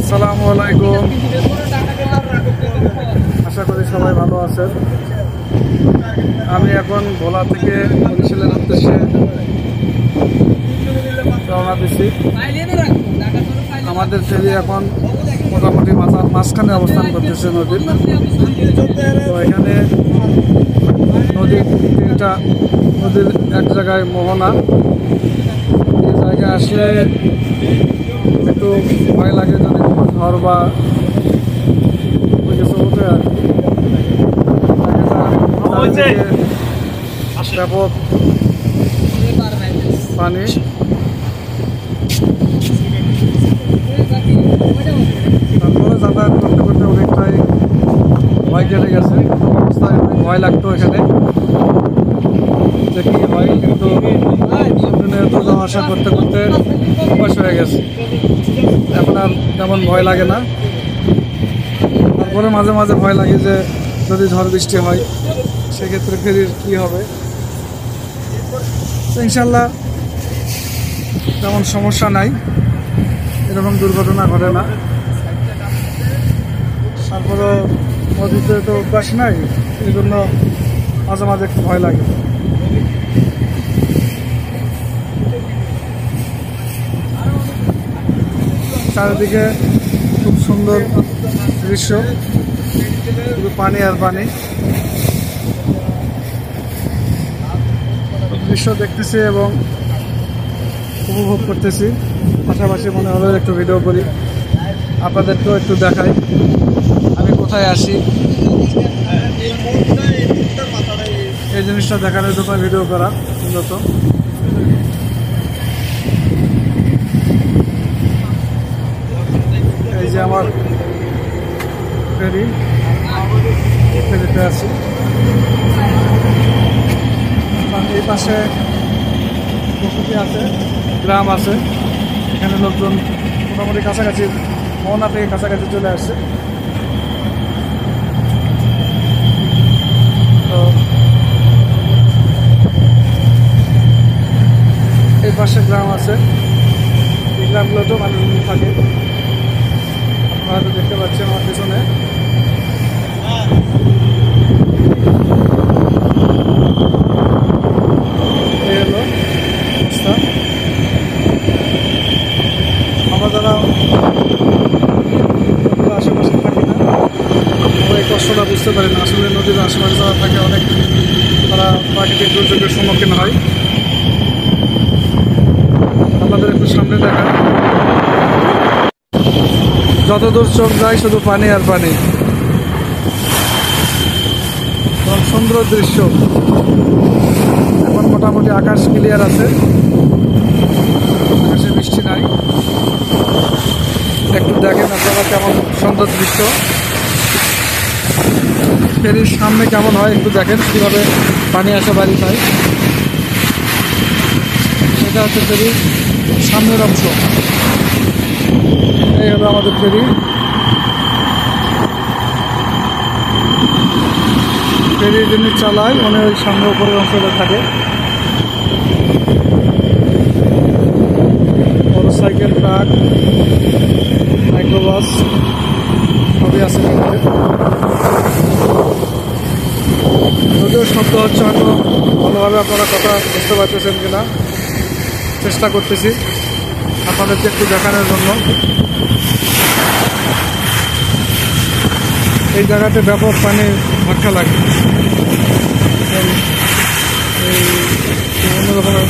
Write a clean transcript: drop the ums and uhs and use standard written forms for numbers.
আসসালামু আলাইকুম। আশা করি সবাই ভালো আছেন। আমি এখন ভোলা থেকে বরিশালের উদ্দেশ্যে রওনা দিচ্ছি। আমাদের ফেরি এখন মোটামুটি মাঝখানে অবস্থান করতেছে নদীর। তো এখানে নদীর তিনটা নদীর এক জায়গায় মোহনা। এই জায়গায় আসলে একটু ভয় লাগে যদি ঝড় বা কিছু হতে আর ব্যাপক পানি। তারপরে যাতায়াত করতে করতে অনেকটাই ভয় কেটে গেছে। অবস্থায় অনেক ভয় লাগতো এখানে যে কী হয়, কিন্তু তো যাওয়া আসা করতে করতে অভ্যাস হয়ে গেছে, এখন আর তেমন ভয় লাগে না। তারপরে মাঝে মাঝে ভয় লাগে যে যদি ঝড় বৃষ্টি হয় সেক্ষেত্রে ফেরির কী হবে। তো ইনশাল্লাহ তেমন সমস্যা নাই, এরকম দুর্ঘটনা ঘটে না। তারপরে নদীতে তো অভ্যাস নাই, এই জন্য মাঝে মাঝে একটু ভয় লাগে। চারিদিকে খুব সুন্দর দৃশ্য, শুধু পানি আর পানি। দৃশ্য দেখতেছি এবং উপভোগ করতেছি, পাশাপাশি মনে হলো একটু ভিডিও করি, আপনাদেরকেও একটু দেখাই আমি কোথায় আসি। এই জিনিসটা দেখানোর জন্য ভিডিও করা মূলত। এই যে আমার ফেরিতে আছি। এই পাশে বসতি আছে, গ্রাম আছে, এখানে লোকজন মোটামুটি কাছাকাছি মোহনা থেকে কাছাকাছি চলে আসছে। তো এই পাশে গ্রাম আছে, এই গ্রামগুলোতেও মানুষজন থাকে। আপনারা হয়তো দেখতে পাচ্ছেন আমার পিছনে। এই হলো অবস্থা। আমরা যারা আশেপাশে থাকি না, আমরা এই কষ্টটা বুঝতে পারি না। আসলে নদীর আশেপাশে যারা থাকে অনেক, তারা প্রাকৃতিক দুর্যোগের সম্মুখীন হয়। আপনাদের একটু সামনে দেখা, যতদূর চোখ যায় শুধু পানি আর পানি এবং সুন্দর দৃশ্য। এখন মোটামুটি আকাশ ক্লিয়ার আছে, আকাশে বৃষ্টি নাই। একটু দেখেন আপনারা কেমন সুন্দর দৃশ্য। ফেরির সামনে কেমন হয় একটু দেখেন, কীভাবে পানি আসা বাড়ি পায়। এটা হচ্ছে ফেরির সামনের অংশ। এই হলো আমাদের ফেরি। ফেরি যিনি চালায় উনি ওই সামনে উপরের অংশটা থাকে। মোটরসাইকেল, ট্রাক, মাইক্রোবাস সবই আছে। যদিও শব্দ হচ্ছে, হয়তো ভালোভাবে আপনারা কথা বুঝতে পারতেছেন কিনা, চেষ্টা করতেছি আপনাদেরকে একটু দেখানোর জন্য। এই জায়গাতে ব্যাপক পানির ধাক্কা লাগে, এই অন্য রকমের